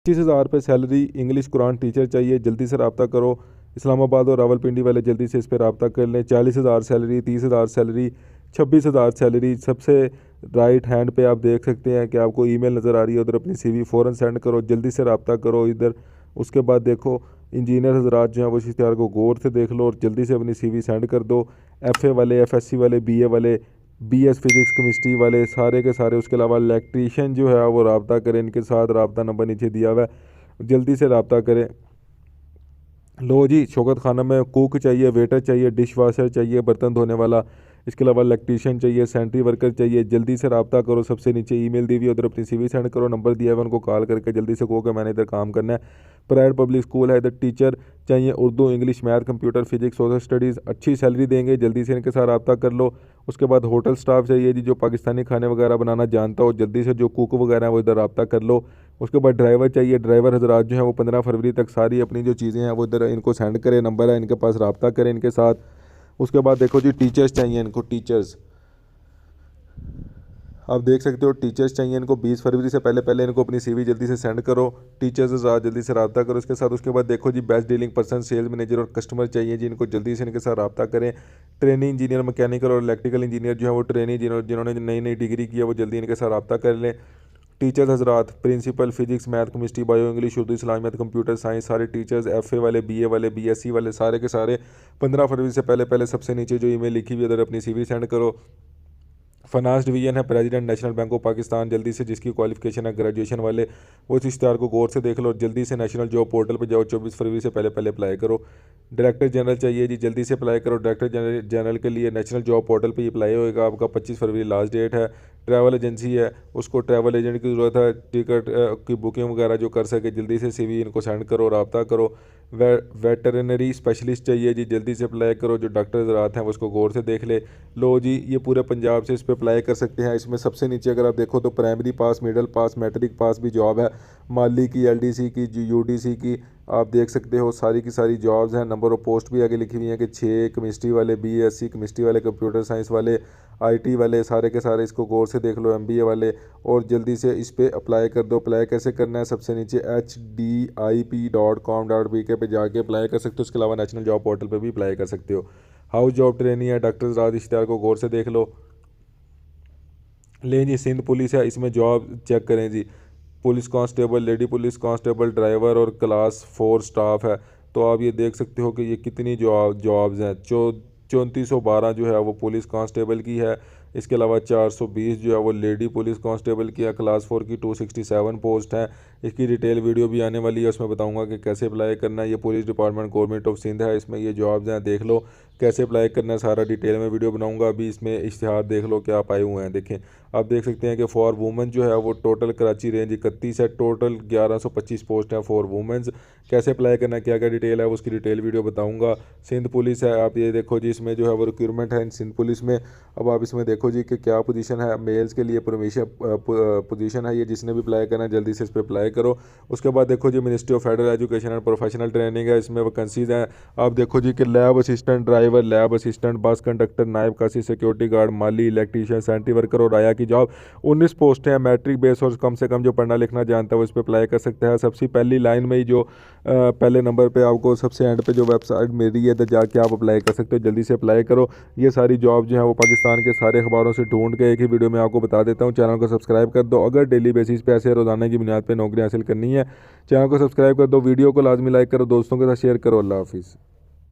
25,000 रुपये salary, English Quran teacher चाहिए, जल्दी से रब्ता करो। इस्लामाबाद और रावलपिंडी वाले जल्दी से इस पर रब्ता कर लें। 40,000 सैलरी, 30,000 सैलरी, 26,000 सैलरी। सबसे राइट हैंड पे आप देख सकते हैं कि आपको ईमेल नज़र आ रही है, उधर अपनी सीवी फ़ौरन सेंड करो, जल्दी से रब्ता करो इधर। उसके बाद देखो इंजीनियर हजरात जो हैं वो इस इश्तिहार को गौर से देख लो और जल्दी से अपनी सीवी सेंड कर दो। एफ़ए वाले, एफएससी वाले, बीए वाले, बीएस फिजिक्स केमिस्ट्री वाले सारे के सारे। उसके अलावा इलेक्ट्रीशियन जो है वो रब्ता करें, इनके साथ रब्ता नंबर नीचे दिया हुआ है, जल्दी से रब्ता करें। लो जी, शौकत खाना में कुक चाहिए, वेटर चाहिए, डिश वाशर चाहिए, बर्तन धोने वाला। इसके अलावा इलेक्ट्रीशियन चाहिए, सैनिटरी वर्कर चाहिए, जल्दी से रब्ता करो। सबसे नीचे ईमेल दी हुई है, उधर अपनी सीवी सेंड करो, नंबर दिया हुआ है, उनको कॉल करके जल्दी से कहो कि मैंने इधर काम करना है। प्राइवेट पब्लिक स्कूल है, इधर टीचर चाहिए, Urdu, English, math, computer, physics, social studies, अच्छी सैलरी देंगे, जल्दी से इनके साथ रब्ता कर लो। उसके बाद होटल स्टाफ चाहिए जी, जो पाकिस्तानी खाने वगैरह बनाना जानता हो, जल्दी से जो कुक वगैरह है वो इधर रब्ता कर लो। उसके बाद ड्राइवर चाहिए, ड्राइवर हजरात जो हैं वो 15 फरवरी तक सारी अपनी जो चीज़ें हैं वो इधर इनको सेंड करें, नंबर है इनके पास, रब्ता करें इनके साथ। उसके बाद देखो जी टीचर्स चाहिए इनको, टीचर्स आप देख सकते हो, टीचर्स चाहिए इनको 20 फरवरी से पहले पहले इनको अपनी सीवी जल्दी से सेंड करो, टीचर्स के साथ जल्दी से रब्ता करो इसके साथ। उसके बाद देखो जी best dealing person, sales manager और कस्टमर चाहिए जी, इनको जल्दी से इनके साथ रब्ता करें। ट्रेनिंग इंजीनियर, मैकेनिकल और इलेक्ट्रिकल इंजीनियर जो है वो ट्रेनिंग जिन्होंने नई नई डिग्री की है वो जल्दी इनके साथ रब्ता कर लें। टीचर्स हजरात, principal, physics, math, chemistry, bio, English, Urdu, इस्लामियत, कंप्यूटर साइंस, सारे टीचर्स, एफए वाले, बीए वाले, बीएससी वाले, सारे के सारे 15 फरवरी से पहले पहले सबसे नीचे जो ईमेल लिखी हुई है उधर अपनी सीवी सेंड करो। फाइनेंस डिवीजन है, president national bank of Pakistan, जल्दी से जिसकी क्वालिफिकेशन है ग्रेजुएशन वाले वो इस इश्तिहार को गौर से देख लो और जल्दी से नेशनल जॉब पोर्टल पर जाओ, 24 फरवरी से पहले पहले अप्लाई करो। डायरेक्टर जनरल चाहिए जी, जल्दी से अप्लाई करो। डायरेक्टर जनरल के लिए नेशनल जॉब पोर्टल पे ही अप्लाई होएगा, आपका 25 फरवरी लास्ट डेट है। ट्रैवल एजेंसी है, उसको ट्रैवल एजेंट की ज़रूरत है, टिकट की बुकिंग वगैरह जो कर सके, जल्दी से सीवी इनको सेंड करो, रब्ता करो। वेटरनरी स्पेशलिस्ट चाहिए जी, जल्दी से अप्लाई करो, जो डॉक्टर ज़रात हैं वो उसको गौर से देख ले। लो जी, ये पूरे पंजाब से इस पर अप्लाई कर सकते हैं। इसमें सबसे नीचे अगर आप देखो तो primary pass, middle pass, matric pass भी जॉब है, माली की, एलडीसी की, यूडीसी की, आप देख सकते हो सारी की सारी जॉब्स हैं। नंबर ऑफ पोस्ट भी आगे लिखी हुई हैं कि 6, केमिस्ट्री वाले, बीएससी केमिस्ट्री वाले, कंप्यूटर साइंस वाले, आईटी वाले, सारे के सारे इसको गौर से देख लो, एमबीए वाले, और जल्दी से इस पर अप्लाई कर दो। अप्लाई कैसे करना है, सबसे नीचे HDIP.com.bk पे जाके अप्लाई कर सकते हो। उसके अलावा नेशनल जॉब पोर्टल पे भी अप्लाई कर सकते हो। हाउस जॉब ट्रेनिंग है, डॉक्टर राज इश्तिहार को गौर से देख लो। लें जी, सिंध पुलिस है, इसमें जॉब चेक करें जी, police constable, lady police constable, driver और क्लास 4 स्टाफ है। तो आप ये देख सकते हो कि ये कितनी जॉब्स हैं। 3412 जो है वो पुलिस कांस्टेबल की है। इसके अलावा 420 जो है वो लेडी पुलिस कांस्टेबल की है। क्लास 4 की 267 पोस्ट हैं। इसकी डिटेल वीडियो भी आने वाली है, उसमें बताऊंगा कि कैसे अप्लाई करना है। ये police department government of Sindh है, इसमें ये जॉब्स हैं, देख लो कैसे अप्लाई करना है, सारा डिटेल में वीडियो बनाऊंगा। अभी इसमें इश्तिहार देख लो क्या पाए हुए हैं, देखें आप देख सकते हैं कि फॉर वुमेन जो है वो टोटल कराची रेंज 31 है, टोटल 1125 पोस्ट हैं फॉर वुमेंस। कैसे अप्लाई करना है, क्या क्या डिटेल है, उसकी डिटेल वीडियो बताऊंगा। सिंध पुलिस है, आप ये देखो जी, इसमें जो है वो रिक्रूटमेंट है सिंध पुलिस में। अब आप इसमें देखो जी कि क्या पोजीशन है, मेल्स के लिए परमिशन पोजीशन है ये, जिसने भी अप्लाई करना है जल्दी से इस पर अप्लाई करो। उसके बाद देखो जी ministry of federal education and professional training है, इसमें वैकेंसीज हैं। आप देखो जी कि lab assistant, driver, lab assistant, bus conductor, नायब काशी, सिक्योरिटी गार्ड, माली, इलेक्ट्रीशियन, सैनिटरी वर्कर और आया की जॉब 19 पोस्ट हैं। मैट्रिक बेस और कम से कम जो पढ़ना लिखना जानता है वो इस पर अप्लाई कर सकता है। सबसे पहली लाइन में ही जो पहले नंबर पे आपको सबसे एंड पे जो वेबसाइट मिल रही है तो जाके आप अप्लाई कर सकते हो, जल्दी से अप्लाई करो। ये सारी जॉब जो है वो पाकिस्तान के सारे अखबारों से ढूंढ के एक ही वीडियो में आपको बता देता हूँ। चैनल को सब्सक्राइब कर दो अगर डेली बेसिस पे ऐसे रोजाना की बुनियाद पे नौकरी हासिल करनी है। चैनल को सब्सक्राइब कर दो, वीडियो को लाजमी लाइक करो, दोस्तों के साथ शेयर करो। अल्लाह हाफिज़।